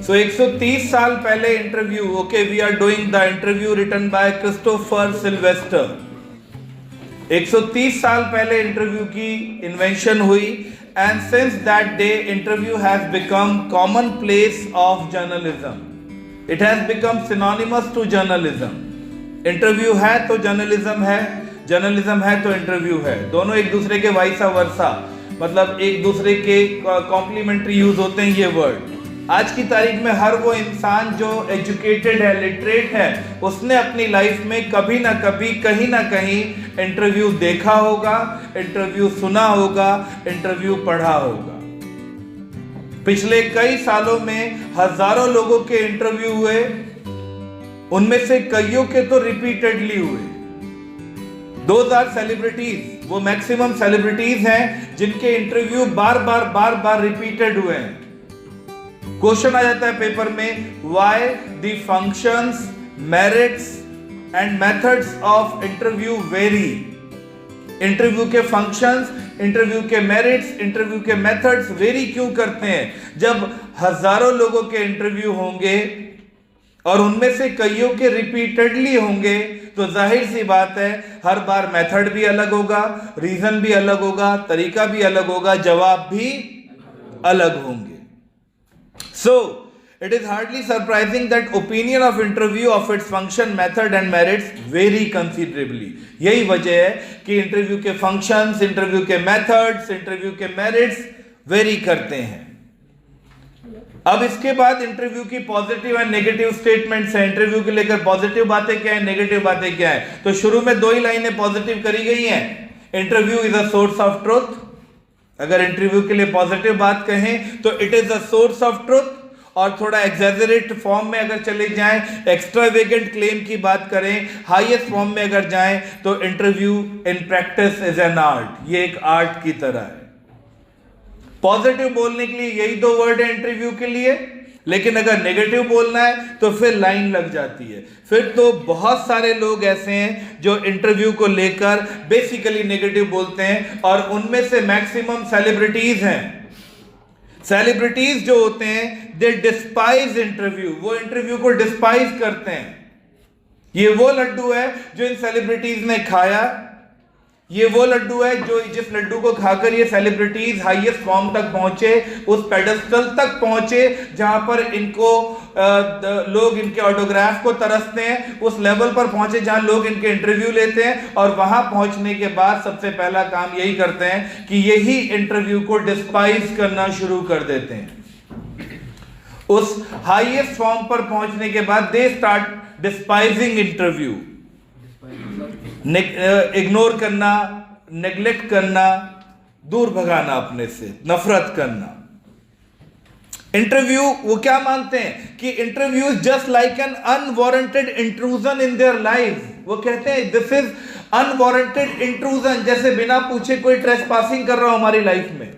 So 130 साल पहले interview, okay, we are doing the interview written by Christopher Sylvester. 130 साल पहले इंटरव्यू की इन्वेंशन हुई, and since that day interview has become commonplace of journalism. It has become synonymous to journalism. Interview है तो journalism है, journalism है तो interview है, दोनों एक दूसरे के वाइसा वर्सा, मतलब एक दूसरे के कॉम्प्लीमेंट्री यूज होते हैं ये वर्ड। आज की तारीख में हर वो इंसान जो एजुकेटेड है, लिटरेट है, उसने अपनी लाइफ में कभी ना कभी कहीं ना कहीं इंटरव्यू देखा होगा, इंटरव्यू सुना होगा, इंटरव्यू पढ़ा होगा। पिछले कई सालों में हजारों लोगों के इंटरव्यू हुए, उनमें से कईयों के तो रिपीटेडली हुए। 2000 सेलिब्रिटीज, वो मैक्सिमम सेलिब्रिटीज हैं जिनके इंटरव्यू बार बार रिपीटेड हुए हैं। क्वेश्चन आ जाता है पेपर में, why the functions, merits and methods of interview very. Interview के फंक्शंस, इंटरव्यू के मेरिट्स, इंटरव्यू के मेथड्स वेरी क्यों करते हैं? जब हजारों लोगों के इंटरव्यू होंगे और उनमें से कईयों के रिपीटेडली होंगे, तो जाहिर सी बात है हर बार मेथड भी अलग होगा, रीजन भी अलग होगा, तरीका भी अलग होगा, जवाब भी अलग होंगे। So, it is hardly surprising that opinion of interview, of its function, method and merits vary considerably. यही वजह है कि इंटरव्यू के फंक्शंस, इंटरव्यू के मेथड्स, इंटरव्यू के मेरिट्स वेरी करते हैं। अब इसके बाद इंटरव्यू की पॉजिटिव एंड नेगेटिव स्टेटमेंट्स हैं। इंटरव्यू के लेकर पॉजिटिव बातें क्या है, नेगेटिव बातें क्या है। तो शुरू में 2 ही लाइनें पॉजिटिव करी गई हैं। Interview is a source of truth. अगर इंटरव्यू के लिए पॉजिटिव बात कहें तो it is a source of truth, और थोड़ा एग्जैजरेट फॉर्म में अगर चले जाएं, एक्स्ट्रावेगेंट क्लेम की बात करें, हाईएस्ट फॉर्म में अगर जाएं, तो interview in practice is an art. ये एक आर्ट की तरह है। पॉजिटिव बोलने के लिए यही 2 वर्ड है इंटरव्यू के लिए, लेकिन अगर नेगेटिव बोलना है तो फिर लाइन लग जाती है। फिर तो बहुत सारे लोग ऐसे हैं जो इंटरव्यू को लेकर बेसिकली नेगेटिव बोलते हैं, और उनमें से मैक्सिमम सेलिब्रिटीज हैं। सेलिब्रिटीज जो होते हैं, दे डिस्पाइज इंटरव्यू, वो इंटरव्यू को डिस्पाइज करते हैं। ये वो लड्डू है जो इन सेलिब्रिटीज ने खाया, ये वो लड्डू है जो जिस लड्डू को खाकर ये सेलिब्रिटीज हाईएस्ट फॉर्म तक पहुंचे, उस पेडेस्टल तक पहुंचे जहां पर इनको लोग इनके ऑटोग्राफ को तरसते हैं, उस लेवल पर पहुंचे जहां लोग इनके इंटरव्यू लेते हैं, और वहां पहुंचने के बाद सबसे पहला काम यही करते हैं कि यही इंटरव्यू को डिस्पाइज करना शुरू कर देते हैं। उस हाईएस्ट फॉर्म पर पहुंचने के बाद दे स्टार्ट डिस्पाइजिंग इंटरव्यू। इग्नोर करना, नेग्लेक्ट करना, दूर भगाना, अपने से नफरत करना। इंटरव्यू वो क्या मानते हैं कि interview is just like an unwarranted intrusion in their life. वो कहते हैं दिस इज अनवारंटेड इंट्रूजन, जैसे बिना पूछे कोई ट्रेसपासिंग कर रहा हो हमारी लाइफ में,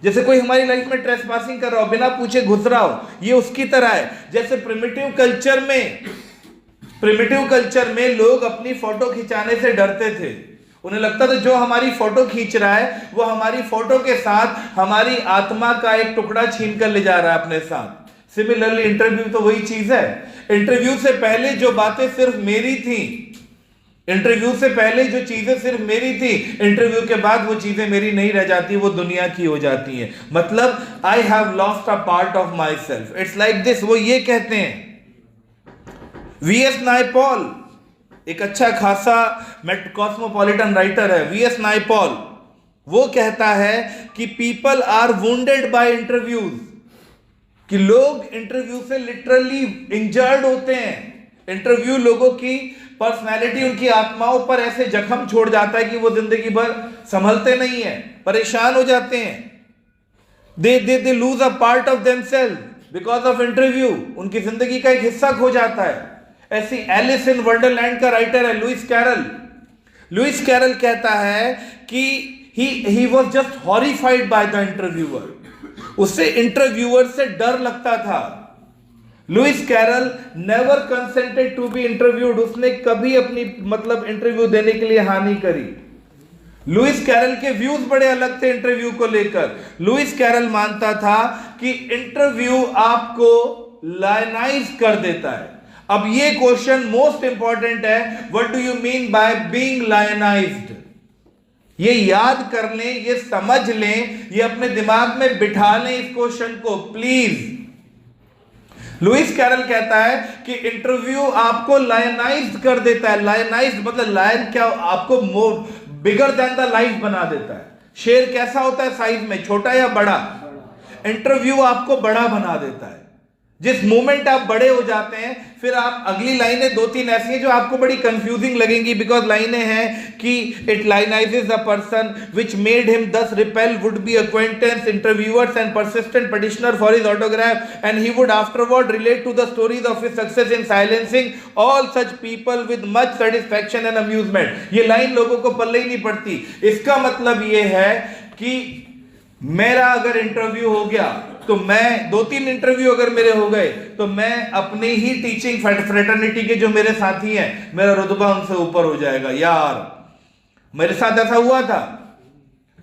जैसे कोई हमारी लाइफ में ट्रेसपासिंग कर रहा हो, बिना पूछे घुस रहा हो, ये उसकी तरह है। जैसे प्रिमिटिव कल्चर में लोग अपनी फोटो खिंचाने से डरते थे। उन्हें लगता था जो हमारी फोटो खींच रहा है वो हमारी फोटो के साथ हमारी आत्मा का एक टुकड़ा छीन कर ले जा रहा है अपने साथ। सिमिलरली इंटरव्यू तो वही चीज है। इंटरव्यू से पहले जो बातें सिर्फ मेरी थी, इंटरव्यू से पहले जो चीजें सिर्फ मेरी थी, इंटरव्यू के बाद वो चीजें मेरी नहीं रह जाती, वो दुनिया की हो जाती हैं। मतलब I have lost a part of myself. It's like this. वो ये कहते हैं, वीएस नायपॉल एक अच्छा खासा कॉस्मोपॉलिटन राइटर है, वीएस नायपॉल, वो कहता है कि people are wounded by interviews, कि लोग इंटरव्यू से लिटरली इंजर्ड होते हैं। इंटरव्यू लोगों की पर्सनैलिटी, उनकी आत्माओं पर ऐसे जख्म छोड़ जाता है कि वो जिंदगी भर संभलते नहीं है, परेशान हो जाते हैं। They lose a part of themselves because of interview. उनकी जिंदगी का एक हिस्सा खो जाता है। ऐसी एलिस इन वंडरलैंड का राइटर है लुइस कैरल। लुइस कैरल कहता है कि he was just horrified by the interviewer। उसे इंटरव्यूअर से डर लगता था। Lewis Carroll never consented to be interviewed. उसने कभी अपनी इंटरव्यू देने के लिए हाँ नहीं करी। लुइस कैरल के व्यूज बड़े अलग थे इंटरव्यू को लेकर। लुइस कैरल मानता था कि इंटरव्यू आपको लायनाइज कर देता है। अब ये क्वेश्चन मोस्ट इंपॉर्टेंट है, what do you mean by being lionized? ये याद कर लें, ये समझ लें, ये अपने दिमाग में बिठा लें इस क्वेश्चन को प्लीज। लुइस कैरल कहता है कि इंटरव्यू आपको लायनाइज्ड कर देता है। लायनाइज्ड मतलब लायन क्या, आपको मोर बिगर देन द लाइफ बना देता है। शेर कैसा होता है साइज में, छोटा या बड़ा? इंटरव्यू आपको बड़ा बना देता है। जिस मोमेंट आप बड़े हो जाते हैं, फिर आप अगली लाइनें दो तीन ऐसी हैं जो आपको बड़ी कंफ्यूजिंग लगेंगी, बिकॉज लाइनें हैं कि it lionizes a person which made him despair would be acquaintance interviewers and persistent petitioner for his autograph and he would afterward relate to the stories of his success in silencing all such people with much satisfaction and amusement. ये line लोगों को पल्ले ही नहीं पड़ती। इसका मतलब ये है कि मेरा अगर इंटरव्यू हो गया तो मैं, दो तीन इंटरव्यू अगर मेरे हो गए तो मैं अपनी ही टीचिंग फ्रेटर्निटी के जो मेरे साथी हैं, मेरा रुतबा उनसे ऊपर हो जाएगा। यार मेरे साथ ऐसा हुआ था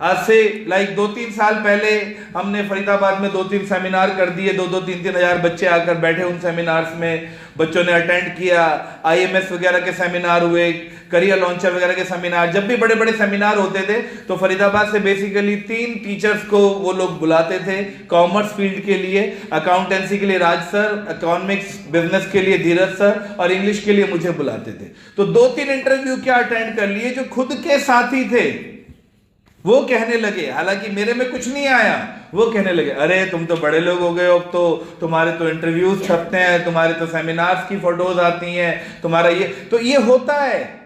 आज से लाइक 2-3 साल पहले। हमने फरीदाबाद में 2-3 सेमिनार कर दिए, 2-3 हजार बच्चे आकर बैठे उन सेमिनार्स में, बच्चों ने अटेंड किया। IMS वगैरह के सेमिनार हुए, करियर लॉन्चर वगैरह के सेमिनार। जब भी बड़े बड़े सेमिनार होते थे तो फरीदाबाद से बेसिकली 3 टीचर्स को वो लोग बुलाते थे। कॉमर्स फील्ड के लिए, अकाउंटेंसी के लिए राज सर, इकोनॉमिक्स बिजनेस के लिए धीरज सर, और इंग्लिश के लिए मुझे बुलाते थे। तो 2-3 इंटरव्यू क्या अटेंड कर लिए जो खुद के साथी थे। वो कहने लगे, हालांकि मेरे में कुछ नहीं आया, वो कहने लगे अरे तुम तो बड़े लोग हो गए हो, अब तो तुम्हारे तो इंटरव्यूज छपते हैं, तुम्हारे तो सेमिनार्स की फोटोज आती हैं, तुम्हारा ये तो ये होता है।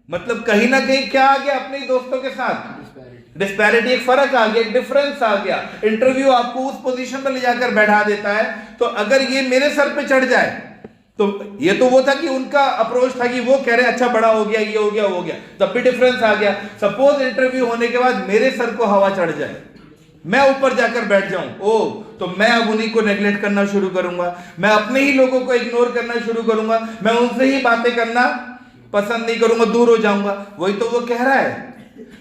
मतलब कहीं ना कहीं क्या आ गया अपने दोस्तों के साथ, डिस्पैरिटी, एक फर्क आ गया, एक डिफरेंस आ गया। इंटरव्यू आपको उस पोजीशन पर ले जाकर बैठा देता है। तो अगर ये मेरे सर पे चढ़ जाए तो ये तो वो था कि उनका अप्रोच था कि वो कह रहे अच्छा बड़ा हो गया, ये हो गया, वो हो गया, तब भी डिफरेंस आ गया। सपोज इंटरव्यू होने के बाद मेरे सर को हवा चढ़ जाए, मैं ऊपर जाकर बैठ जाऊं, ओ तो मैं अब उन्हीं को नेग्लेक्ट करना शुरू करूंगा, मैं अपने ही लोगों को इग्नोर करना शुरू करूंगा, मैं उनसे ही बातें करना पसंद नहीं करूंगा, दूर हो जाऊंगा। वही तो वो कह रहा है।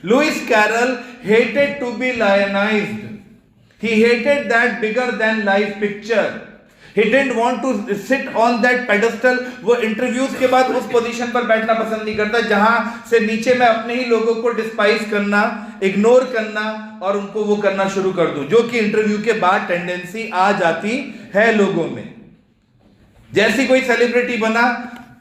Lewis Carol hated to be lionized. He hated that bigger than life picture. He didn't want to sit on that pedestal. वो इंटरव्यूज के बाद उस पोजीशन पर बैठना पसंद नहीं करता जहां से नीचे मैं अपने ही लोगों को डिस्पाइस करना, इग्नोर करना और उनको वो करना शुरू कर दूं, जो कि इंटरव्यू के बाद टेंडेंसी आ जाती है लोगों में। जैसी कोई सेलिब्रिटी बना,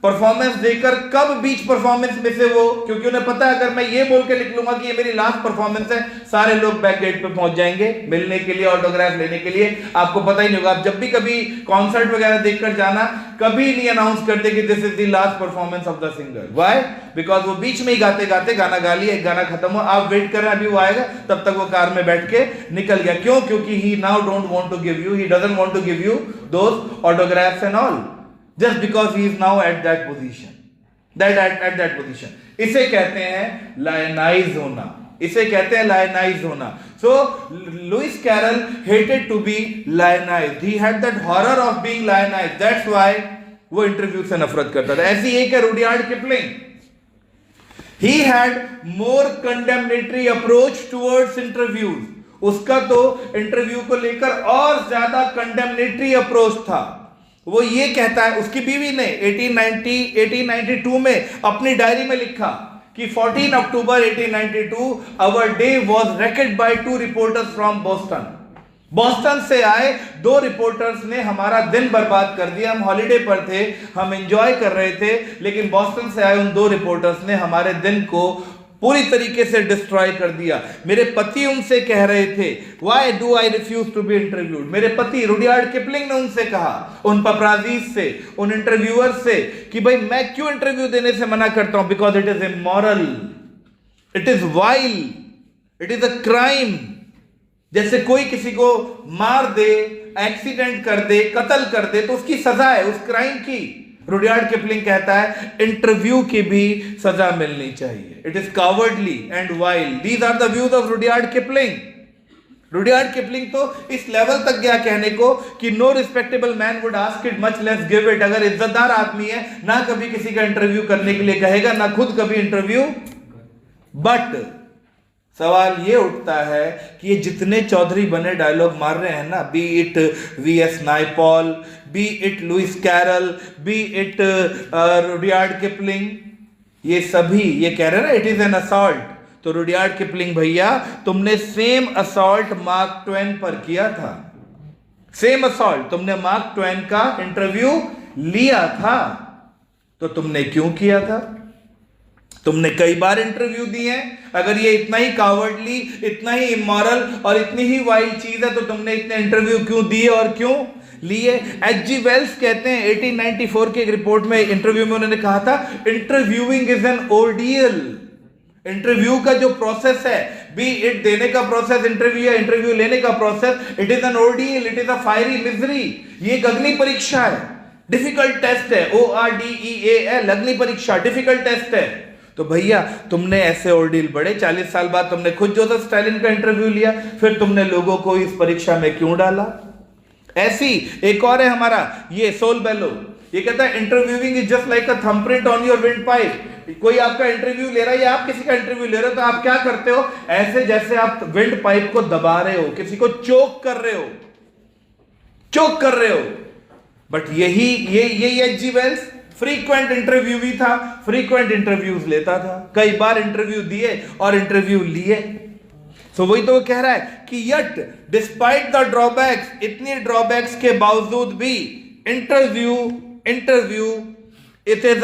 परफॉर्मेंस देकर कब बीच परफॉर्मेंस में से वो, क्योंकि उन्हें पता है अगर मैं ये बोल के लिख लूंगा कि ये मेरी लास्ट परफॉर्मेंस है, सारे लोग बैक गेट पे पहुंच जाएंगे मिलने के लिए, ऑटोग्राफ लेने के लिए। आपको पता ही नहीं होगा, आप जब भी कभी कॉन्सर्ट वगैरह देखकर जाना, कभी नहीं अनाउंस करते कि this is the last performance of the singer. Why? Because वो बीच में ही गाते गाते गाना गा लिया, एक गाना खत्म हुआ, आप वेट कर रहे हैं अभी वो आएगा, तब तक वो कार में बैठ के निकल गया। क्यों? क्योंकि he now don't want to give you, he doesn't want to give you those autographs and all, just because he is now at that position, at that position. इसे कहते हैं lionize होना, इसे कहते हैं lionize होना। So Lewis Carroll hated to be lionized. He had that horror of being lionized. That's why वो interview से नफरत करता था। ऐसी एक है Rudyard Kipling. He had more condemnatory approach towards interviews. उसका तो इंटरव्यू को लेकर और ज्यादा कंडेमनेटरी अप्रोच था। वो ये कहता है, उसकी बीवी ने 1892 में अपनी डायरी में लिखा कि 14 October 1892 our day was wrecked by 2 reporters from Boston. Boston से आए 2 रिपोर्टर्स ने हमारा दिन बर्बाद कर दिया। हम हॉलिडे पर थे, हम एंजॉय कर रहे थे, लेकिन बोस्टन से आए उन 2 रिपोर्टर्स ने हमारे दिन को पूरी तरीके से डिस्ट्रॉय कर दिया। मेरे पति उनसे कह रहे थे, why do I refuse to be interviewed. मेरे पति रुडयार्ड किपलिंग ने उनसे कहा, उन पपराजीज से, उन इंटरव्यूअर से, कि भाई मैं क्यों इंटरव्यू देने से मना करता हूं, because it is immoral, it is while, it is a crime. जैसे कोई किसी को मार दे, एक्सीडेंट कर दे, कत्ल कर दे, तो उसकी सजा है उस क्राइम की। रुडयार्ड किपलिंग कहता है इंटरव्यू की भी सजा मिलनी चाहिए। It is cowardly and wild. These are the views of Rudyard Kipling. Rudyard Kipling तो इस लेवल तक गया कहने को कि no respectable man would ask it, much less give it. अगर इज्जतदार आदमी है ना कभी किसी का इंटरव्यू करने के लिए कहेगा, ना खुद कभी इंटरव्यू। बट सवाल ये उठता है कि ये जितने चौधरी बने डायलॉग मार रहे हैं ना, be it VS Naipaul, be it Lewis Carroll, be it Rudyard Kipling, ये सभी ये कह रहे हैं ना इट इज एन असॉल्ट। तो रुडयार्ड किपलिंग भैया, तुमने सेम असॉल्ट मार्क ट्वेन पर किया था, सेम असॉल्ट तुमने मार्क ट्वेन का इंटरव्यू लिया था, तो तुमने क्यों किया था? तुमने कई बार इंटरव्यू दिए हैं। अगर ये इतना ही कावर्डली, इतना ही इमोरल और इतनी ही वाइल्ड चीज है, तो तुमने इतने इंटरव्यू क्यों दिए और क्यों लिए? एच.जी. वेल्स कहते हैं 1894 के एक रिपोर्ट में, इंटरव्यू में उन्होंने कहा था, interviewing is an ordeal. Interview का जो प्रोसेस है, बी इट देने का प्रोसेस इंटरव्यू या इंटरव्यू लेने का process, it is N ordeal, it is a fiery misery. ये एक अग्नि परीक्षा है, डिफिकल्ट टेस्ट है, ORDEAL, अग्नि परीक्षा, डिफिकल्ट टेस्ट है। तो भैया तुमने ऐसे ऑर्डियल बड़े 40 साल बाद तुमने खुद जोसेफ स्टालिन का इंटरव्यू लिया, फिर तुमने लोगों को इस परीक्षा में क्यों डाला? ऐसी एक और है हमारा ये सोल बेलो, ये कहता है interviewing is just like a thumbprint on your wind pipe. कोई आपका इंटरव्यू ले रहा है या आप किसी का इंटरव्यू ले रहे हो, तो आप क्या करते हो? ऐसे जैसे आप विंड पाइप को दबा रहे हो, किसी को चोक कर रहे हो, चोक कर रहे हो। बट यही ये एच.जी. वेल्स फ्रीक्वेंट इंटरव्यू भी था, फ्रीक्वेंट इंटरव्यूज लेता था, कई बार इंटरव्यू दिए और इंटरव्यू लिए। सो वही तो वो कह रहा है कि यट डिस्पाइट द ड्रॉबैक्स, इतनी ड्रॉबैक्स के बावजूद भी interview it is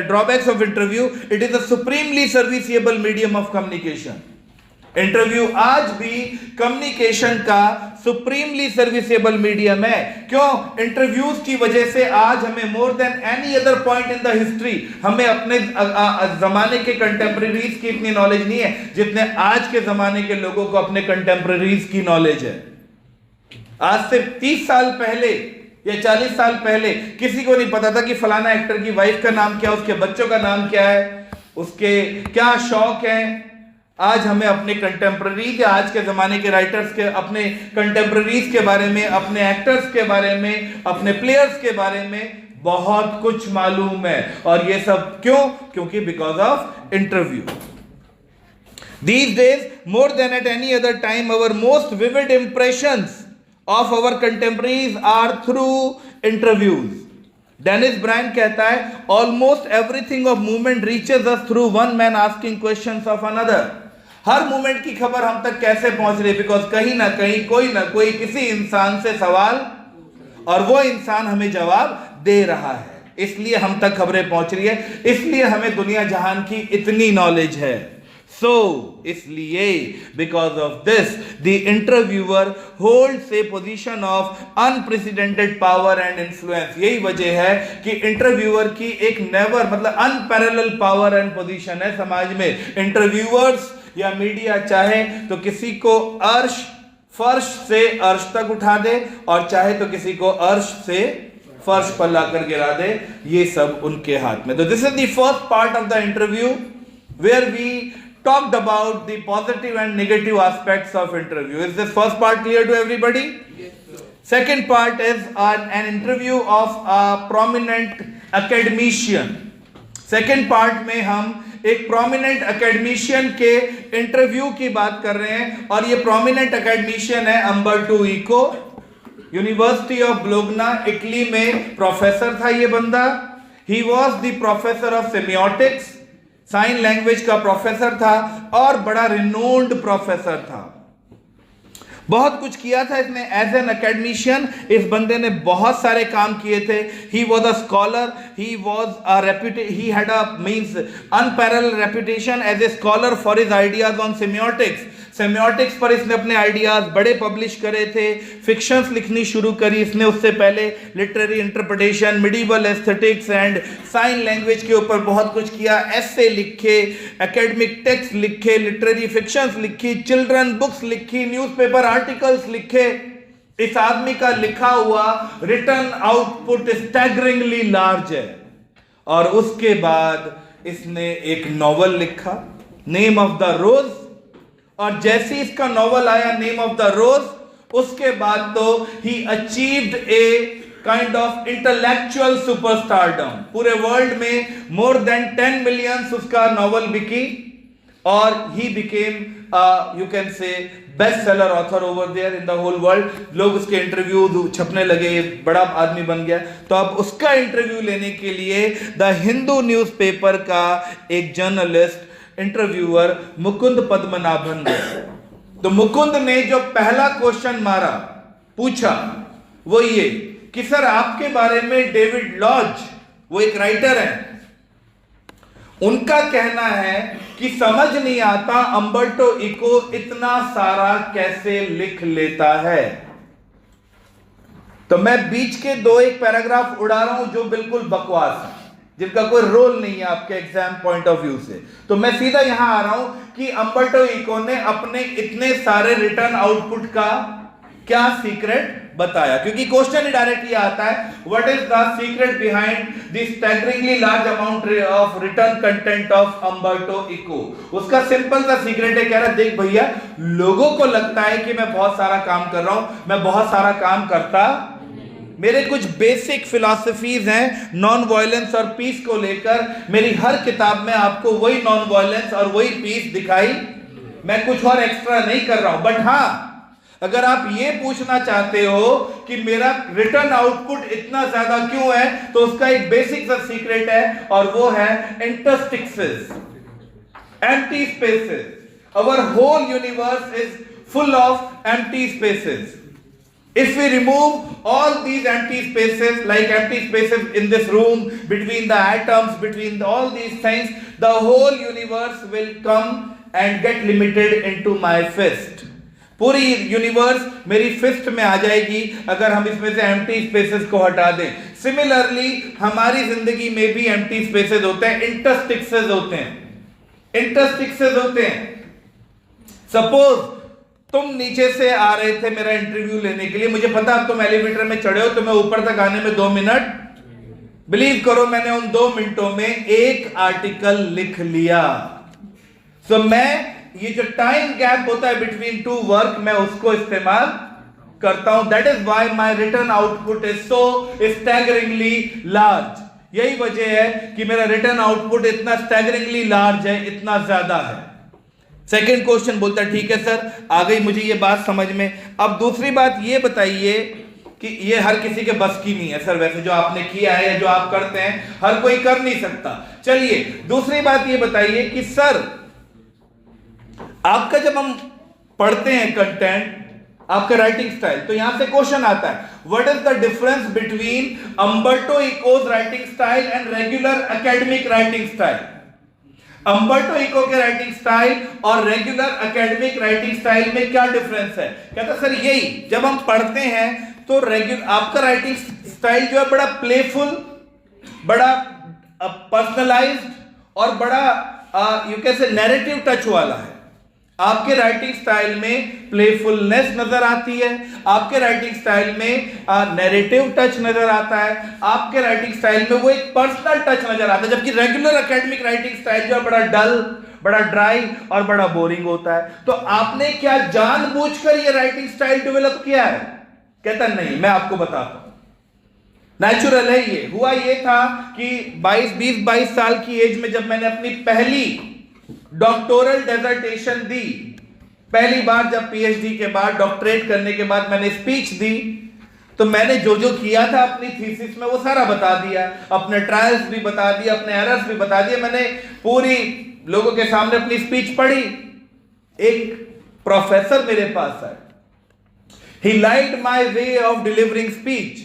drawbacks of interview, it is a supremely serviceable medium of communication. Interview आज भी कम्युनिकेशन का सुप्रीमली सर्विसेबल मीडियम है। क्यों? इंटरव्यूज की वजह से आज हमें more than any other point in the history, हमें अपने जमाने के कंटेम्पररीज की इतनी नॉलेज नहीं है जितने आज के जमाने के लोगों को अपने कंटेम्पररीज की नॉलेज है। आज से 30 साल पहले या 40 साल पहले किसी को नहीं पता था कि फलाना एक्टर की वाइफ का नाम क्या, उसके बच्चों का नाम क्या है, उसके क्या शौक है। आज हमें अपने कंटेम्पररीज या आज के जमाने के राइटर्स के अपने कंटेम्पररीज के बारे में, अपने एक्टर्स के बारे में, अपने प्लेयर्स के बारे में बहुत कुछ मालूम है। और ये सब क्यों? क्योंकि because of interview. These days, more than at any other time, our most vivid impressions of our contemporaries are through interviews. Denis Brian कहता है, almost everything of movement reaches us through one man asking questions of another. Her movement की खबर हम तक कैसे पहुंच रही है? बिकॉज कहीं ना कहीं कोई ना कोई किसी इंसान से सवाल और वो इंसान हमें जवाब दे रहा है, इसलिए हम तक खबरें पहुंच रही है, इसलिए हमें दुनिया जहान की इतनी नॉलेज है। सो इसलिए because of this the interviewer holds A position of unprecedented power and influence. यही वजह है कि इंटरव्यूअर की एक नेवर मतलब अनपैरेलल पावर एंड पोजीशन है समाज में। इंटरव्यूअर्स या मीडिया चाहे तो किसी को अर्श फर्श से अर्श तक उठा दे और चाहे तो किसी को अर्श से फर्श पर लाकर गिरा दे, ये सब उनके हाथ में। तो this is the first part of the interview where we talked about the positive and negative aspects of interview. Is this first part clear to everybody? Yes, sir. Second part is an interview of a prominent academician. Second part में हम एक prominent academician के interview की बात कर रहे हैं और ये prominent academician है Umberto Eco, university of Bologna Italy में प्रोफेसर था ये बंदा। He was the professor of semiotics, sign language का प्रोफेसर था और बड़ा रिनोन्ड प्रोफेसर था। बहुत कुछ किया था इसने एज एन एकेडमिशियन। इस बंदे ने बहुत सारे काम किए थे। He was a scholar, he was a he had a means unparalleled reputation as a scholar for his ideas on semiotics. Semiotics पर इसने अपने आइडियाज बड़े पब्लिश करे थे, फिक्शंस लिखनी शुरू करी इसने। उससे पहले literary interpretation, medieval aesthetics and sign language के ऊपर बहुत कुछ किया। एसे लिखे, एकेडमिक टेक्स्ट लिखे, लिटरेरी फिक्शंस लिखी, चिल्ड्रन बुक्स लिखी, न्यूज़पेपर आर्टिकल्स लिखे। इस आदमी का लिखा हुआ रिटर्न आउटपुट स्टैगरिंगली लार्ज है। और उसके बाद इसने एक नॉवल लिखा, नेम ऑफ द रोज। और जैसे इसका नॉवल आया नेम ऑफ द रोज, उसके बाद तो he achieved a kind of intellectual superstardom. पूरे वर्ल्ड में मोर देन 10 मिलियन उसका नॉवल बिकी और he became you can say bestseller author over there in the whole world. लोग उसके इंटरव्यू छपने लगे, बड़ा आदमी बन गया. तो अब उसका इंटरव्यू लेने के लिए द हिंदू न्यूज़पेपर का एक जर्नलिस्ट इंटरव्यूअर मुकुंद पद्मनाभन गए. तो मुकुंद ने जो पहला क्वेश्चन मारा, पूछा, वो ये कि सर आपके बारे में डेविड लॉज, वो एक राइटर है, उनका कहना है कि समझ नहीं आता अम्बर्टो इको इतना सारा कैसे लिख लेता है. तो मैं बीच के दो एक पैराग्राफ उड़ा रहा हूं जो बिल्कुल बकवास है, जिनका कोई रोल नहीं है आपके एग्जाम पॉइंट ऑफ व्यू से. तो मैं सीधा यहां आ रहा हूं कि अम्बर्टो इको ने अपने इतने सारे रिटर्न आउटपुट का क्या सीक्रेट बताया, क्योंकि क्वेश्चन ही डायरेक्टली आता है, what is the secret behind the staggeringly large amount of written content of Umberto Eco. उसका सिंपल सा सीक्रेट है, कह रहा देख भैया, लोगों को लगता है कि मैं बहुत सारा काम कर रहा हूं, मैं बहुत सारा काम करता. मेरे कुछ बेसिक फिलॉसफीज हैं नॉन वायलेंस और पीस को लेकर. मेरी हर किताब में आपको वही नॉन वायलेंस और वही पीस दिखाई, मैं कुछ और एक्स्ट्रा नहीं कर रहा हूं. बट हां, अगर आप ये पूछना चाहते हो कि मेरा रिटर्न आउटपुट इतना ज्यादा क्यों है, तो उसका एक बेसिक सा सीक्रेट है, और वो है interstices, empty spaces. Our whole universe is full of empty spaces. If we remove all these empty spaces, like empty spaces in this room, between the atoms, between all these things, the whole universe will come and get limited into my fist. पूरी universe मेरी fist में आ जाएगी अगर हम इसमें से empty spaces को हटा दें. सिमिलरली हमारी जिंदगी में भी एम्प्टी स्पेसेस होते हैं, इंटरस्टिक्सेस होते हैं, इंटरस्टिक्सेस होते हैं. सपोज तुम नीचे से आ रहे थे मेरा इंटरव्यू लेने के लिए, मुझे पता अब तुम एलिवेटर में चढ़े हो, तुम्हें ऊपर तक आने में 2 मिनट. बिलीव करो मैंने उन 2 मिनटों में एक आर्टिकल लिख लिया. सो मैं ये जो टाइम गैप होता है बिटवीन टू वर्क, मैं उसको इस्तेमाल करता हूं. That is why my written output is so staggeringly large. यही वजह है कि मेरा रिटर्न आउटपुट इतना स्टैगरिंगली लार्ज है, इतना ज्यादा है. सेकेंड क्वेश्चन बोलता है ठीक है सर, आ गई मुझे ये बात समझ में. अब दूसरी बात ये बताइए कि ये हर किसी के बस की नहीं है सर, वैसे जो आपने किया है या जो आप करते हैं हर कोई कर नहीं सकता. चलिए दूसरी बात ये बताइए कि सर आपका जब हम पढ़ते हैं कंटेंट, आपका राइटिंग स्टाइल, तो यहां से क्वेश्चन आता है, what is the difference between Umberto Eco's writing style and regular academic writing style. Umberto Eco के राइटिंग स्टाइल और रेगुलर एकेडमिक राइटिंग स्टाइल में क्या डिफरेंस है. कहता सर यही, जब हम पढ़ते हैं तो आपका राइटिंग स्टाइल जो है बड़ा प्लेफुल, बड़ा पर्सनलाइज्ड और बड़ा you can say narrative touch वाला है. आपके राइटिंग स्टाइल में प्लेफुलनेस नजर आती है, आपके राइटिंग स्टाइल में नैरेटिव टच नजर आता है, आपके राइटिंग स्टाइल में वो एक पर्सनल टच नजर आता है. जबकि रेगुलर एकेडमिक राइटिंग स्टाइल जो है बड़ा डल, बड़ा ड्राई और बड़ा बोरिंग होता है. तो आपने क्या जानबूझकर ये राइटिंग स्टाइल डेवलप किया है? कहता नहीं, मैं आपको बताता हूं, नेचुरल है ये. हुआ ये था कि 22 साल की एज में जब मैंने अपनी पहली डॉक्टोरल डेजर्टेशन दी, पहली बार जब पीएचडी के बाद, डॉक्टरेट करने के बाद मैंने स्पीच दी, तो मैंने जो जो किया था अपनी थीसिस में वो सारा बता दिया, अपने ट्रायल्स भी बता दिए, अपने एरर्स भी बता दिए. मैंने पूरी लोगों के सामने अपनी स्पीच पढ़ी. एक प्रोफेसर मेरे पास आए, he liked my way of delivering speech.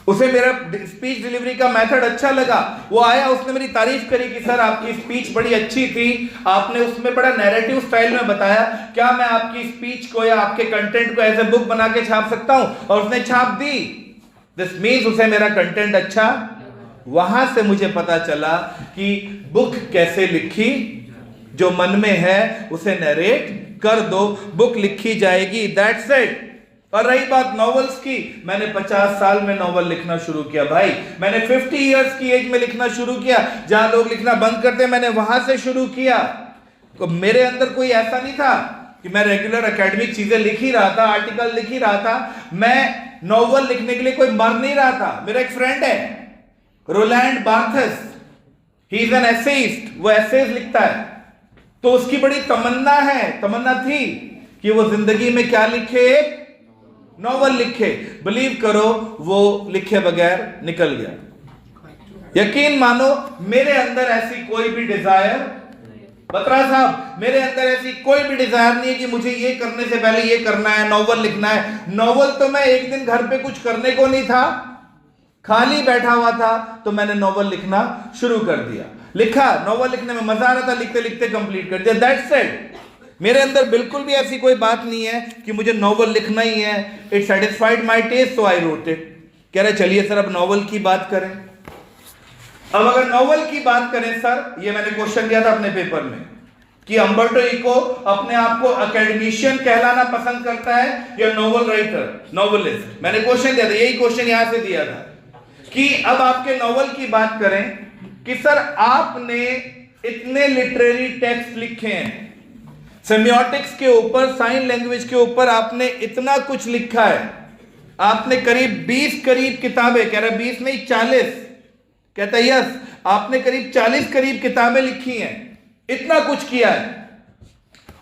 उसे मेरा स्पीच डिलीवरी का मेथड अच्छा लगा. वो आया, उसने मेरी तारीफ करी कि सर आपकी स्पीच बड़ी अच्छी थी, आपने उसमें बड़ा नैरेटिव स्टाइल में बताया, क्या मैं आपकी स्पीच को या आपके कंटेंट को एज ए बुक बना के छाप सकता हूं? और उसने छाप दी. दिस मीन्स उसे मेरा कंटेंट अच्छा. वहां से मुझे पता चला कि बुक कैसे लिखी, जो मन में है उसे नरेट कर दो, बुक लिखी जाएगी. That's it. और रही बात नॉवेल्स की, मैंने 50 साल में नॉवेल लिखना शुरू किया भाई. मैंने 50 इयर्स की एज में लिखना शुरू किया. जहां लोग लिखना बंद करते मैंने वहां से शुरू किया. तो मेरे अंदर कोई ऐसा नहीं था कि मैं रेगुलर एकेडमिक चीजें लिख ही रहा था, आर्टिकल लिख ही रहा था. मैं नॉवेल लिखने के लिए कोई मर नहीं रहा था. मेरा एक फ्रेंड है Roland Barthes, he is an essayist, वो एसेज लिखता है. तो उसकी बड़ी तमन्ना थी कि वो जिंदगी में क्या लिखे, नॉवल लिखे। बिलीव करो वो लिखे बगैर निकल गया। यकीन मानो मेरे अंदर ऐसी कोई भी डिजायर, बत्रा साहब, मेरे अंदर ऐसी कोई भी डिजायर नहीं है कि मुझे ये करने से पहले ये करना है, नॉवल लिखना है। नॉवल तो मैं एक दिन घर पे कुछ करने को नहीं था, खाली बैठा हुआ था, तो मैंने नॉवल लिखना शुरू कर दिया। लिखा, नॉवल लिखने में मजा आ रहा था, लिखते लिखते कंप्लीट कर दिया। That's it. मेरे अंदर बिल्कुल भी ऐसी कोई बात नहीं है कि मुझे नॉवल लिखना ही है। It satisfied my taste, so I wrote it. कह रहे चलिए सर अब नॉवल की बात करें। अब अगर नॉवल की बात करें सर, ये मैंने क्वेश्चन दिया था अपने पेपर में कि अम्बर्टो इको अपने आप को एकेडमिशियन कहलाना पसंद करता है या नॉवल राइटर, नॉवलिस्ट। मैंने क्वेश्चन दिया था, यही क्वेश्चन यहां से दिया था कि अब आपके नॉवल की बात करें कि सर आपने इतने लिटरेरी टेक्स्ट लिखे हैं, सेमियोटिक्स के ऊपर, साइन लैंग्वेज के ऊपर आपने इतना कुछ लिखा है। आपने करीब 20 किताबें, कह रहा 20 नहीं 40, कहता है यस, आपने करीब 40 किताबें लिखी हैं, इतना कुछ किया है।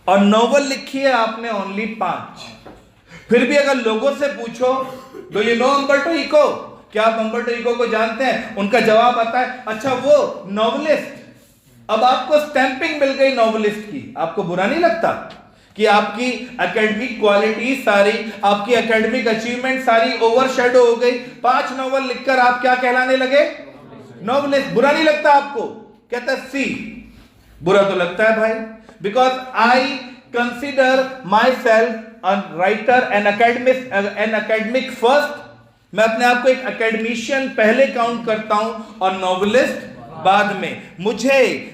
और नॉवल लिखी है आपने ओनली 5। फिर भी अगर लोगों से पूछो do you know Umberto Eco, क्या आप अम्बर्टो इको को जानते हैं, उनका जवाब आता है अच्छा वो नॉवलिस्ट। अब आपको स्टैंपिंग मिल गई नॉवलिस्ट की। आपको बुरा नहीं लगता कि आपकी एकेडमिक क्वालिटी सारी, आपकी एकेडमिक अचीवमेंट सारी ओवरशैडो हो गई? 5 नॉवल लिखकर आप क्या कहलाने लगे, नॉवलिस्ट। बुरा नहीं लगता आपको? कहता है सी, बुरा तो लगता है भाई, because I consider my self a writer an academic first. मैं अपने आप को एक एकेडमिशियन पहले काउंट करता हूं और नॉवलिस्ट बाद में।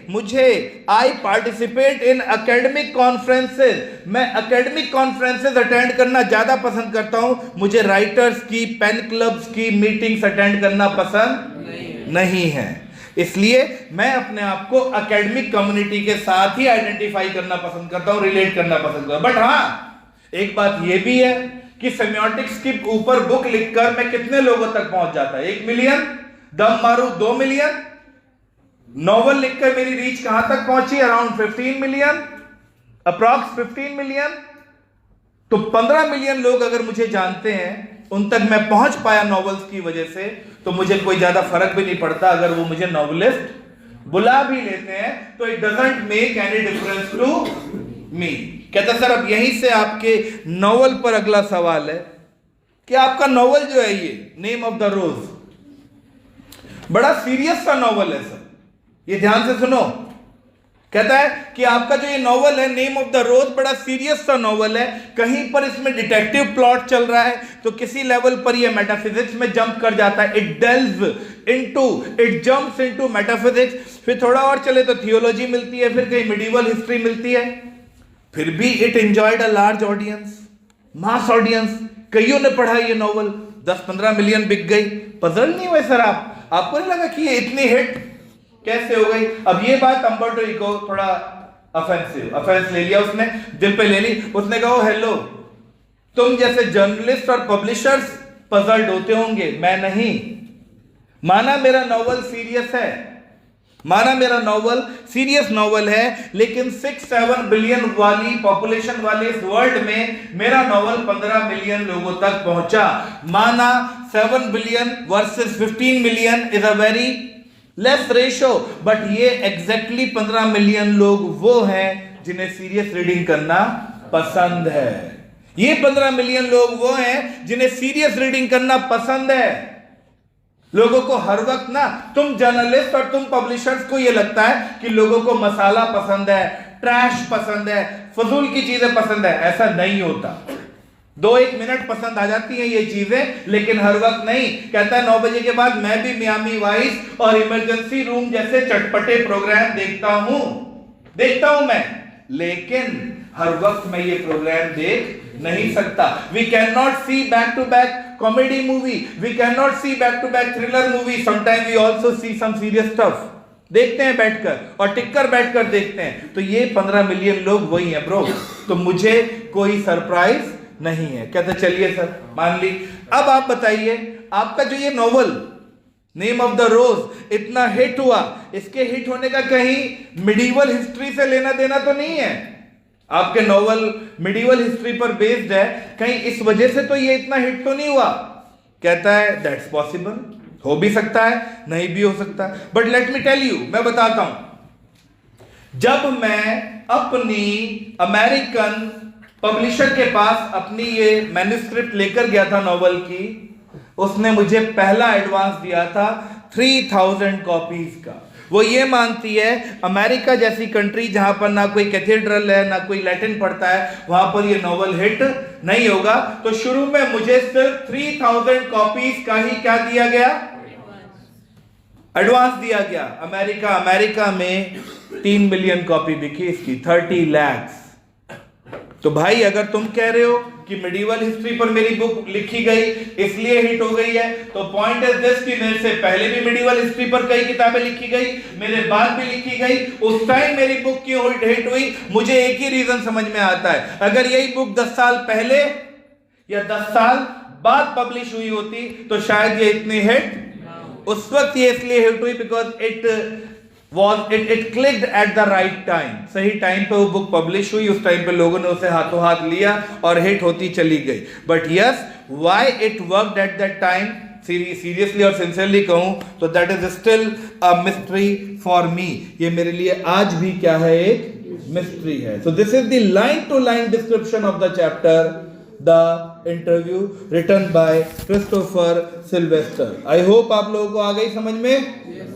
मुझे आई पार्टिसिपेट इन एकेडमिक कॉन्फ्रेंसेस। मैं एकेडमिक कॉन्फ्रेंसेस अटेंड करना ज्यादा पसंद करता हूं। मुझे राइटर्स की, पेन क्लब्स की मीटिंग्स अटेंड करना पसंद नहीं है। इसलिए मैं अपने आप को एकेडमिक कम्युनिटी के साथ ही आइडेंटिफाई करना पसंद करता हूं, रिलेट करना पसंद करता हूं। बट हां, एक बात यह भी है कि सेमियोटिक्स के ऊपर बुक लिखकर मैं कितने लोगों तक पहुंच जाता है? 1 मिलियन, दम मारू 2 मिलियन। नॉवल लिखकर मेरी रीच कहां तक पहुंची? Around 15 million, approx 15 million. तो 15 मिलियन लोग अगर मुझे जानते हैं, उन तक मैं पहुंच पाया नॉवेल्स की वजह से, तो मुझे कोई ज्यादा फर्क भी नहीं पड़ता अगर वो मुझे नॉवलिस्ट बुला भी लेते हैं, तो it doesn't make any difference to me. कहता सर अब यहीं से आपके नॉवल पर अगला सवाल है कि आपका नॉवल जो है ये नेम ऑफ द रोज, बड़ा सीरियस सा नॉवल है सर, ये ध्यान से सुनो। कहता है कि आपका जो ये नॉवल है नेम ऑफ द रोज, बड़ा सीरियस सा नॉवल है। कहीं पर इसमें डिटेक्टिव प्लॉट चल रहा है, तो किसी लेवल पर ये मेटाफिजिक्स में जंप कर जाता है। It jumps into metaphysics. फिर थोड़ा और चले तो थियोलॉजी मिलती है, फिर कहीं मिडिवल हिस्ट्री मिलती है। फिर भी it enjoyed a large audience, mass audience. कईयों ने पढ़ा ये नॉवल, 10-15 मिलियन बिक गई। पजल नहीं हुए सर आपको नहीं लगा कि ये इतनी हिट कैसे हो गई? अब ये बात अम्बर्टो इको थोड़ा ऑफेंस ले लिया, उसने दिल पे ले ली। उसने कहा हेलो, तुम जैसे जर्नलिस्ट और पब्लिशर्स पजल्ड होते होंगे, मैं नहीं। माना मेरा नॉवल सीरियस है, माना मेरा नॉवल सीरियस नॉवल है, लेकिन 6-7 बिलियन वाली पॉपुलेशन वाले इस वर्ल्ड में मेरा नॉवल 15 मिलियन लोगों तक पहुंचा। माना 7 billion versus 15 million is a very less ratio, but ये एग्जैक्टली 15 मिलियन लोग वो हैं जिन्हें सीरियस रीडिंग करना पसंद है। ये 15 मिलियन लोग वो हैं जिन्हें सीरियस रीडिंग करना पसंद है। लोगों को हर वक्त ना, तुम जर्नलिस्ट और तुम पब्लिशर्स को ये लगता है कि लोगों को मसाला पसंद है, ट्रैश पसंद है, फजूल की चीजें पसंद है। ऐसा नहीं होता। 2-1 मिनट पसंद आ जाती हैं ये चीजें, लेकिन हर वक्त नहीं। कहता है 9 बजे के बाद मैं भी मियामी वाइस और इमरजेंसी रूम जैसे चटपटे प्रोग्राम देखता हूं मैं, लेकिन हर वक्त मैं ये प्रोग्राम देख नहीं सकता। We can not see back to back comedy movie, we can not see back to back thriller movie, sometime we also see some serious stuff. देखते हैं बैठकर और टिककर बैठकर देखते हैं। तो ये 15 मिलियन लोग वही हैं ब्रो, तो मुझे कोई सरप्राइज नहीं है। कहते चलिए सर मान ली। अब आप बताइए, आपका जो ये नॉवल नेम ऑफ द रोज इतना हिट हुआ, इसके हिट होने का कहीं मिडीवल हिस्ट्री से लेना देना तो नहीं है। आपके नॉवल मिडीवल हिस्ट्री पर बेस्ड है, कहीं इस वजह से तो ये इतना हिट तो नहीं हुआ। कहता है दैट्स पॉसिबल, हो भी सकता है, नहीं भी हो सकता है, but let me tell you, मैं बताता हूं। जब मैं अपनी अमेरिकन पब्लिशर के पास अपनी ये मैन्युस्क्रिप्ट लेकर गया था नॉवल की, उसने मुझे पहला एडवांस दिया था 3000 कॉपीज का। वो ये मानती है अमेरिका जैसी कंट्री जहां पर ना कोई कैथेड्रल है ना कोई लैटिन पढ़ता है, वहां पर ये नॉवल हिट नहीं होगा। तो शुरू में मुझे सिर्फ 3000 कॉपीज का ही क्या दिया गया, एडवांस दिया गया। अमेरिका में 3 मिलियन कॉपी बिकी इसकी, 30 लाख। तो भाई अगर तुम कह रहे हो कि मिडीवल हिस्ट्री पर मेरी बुक लिखी गई इसलिए हिट हो गई है, तो पॉइंट इज दिस कि मेरे से पहले भी मिडीवल हिस्ट्री पर कई किताबें लिखी गई, मेरे बाद भी लिखी गई, उस टाइम मेरी बुक क्यों हिट हुई? मुझे एक ही रीजन समझ में आता है, अगर यही बुक 10 साल पहले या 10 साल बाद पब्लिश हुई होती तो शायद ये इतनी हिट उस वक्त ये इसलिए हिट हुई because it clicked at the right time. सही टाइम पे वो बुक पब्लिश हुई, उस टाइम पे लोगों ने उसे हाथों हाथ लिया और हिट होती चली गई। But yes, why it worked at that time, seriously और सिंसियरली कहूं तो that is still a mystery for me. ये मेरे लिए आज भी क्या है, एक मिस्ट्री है। So this is the line to line description of the chapter the interview written by Christopher Silvester. I hope आप लोगों को आ गई समझ में।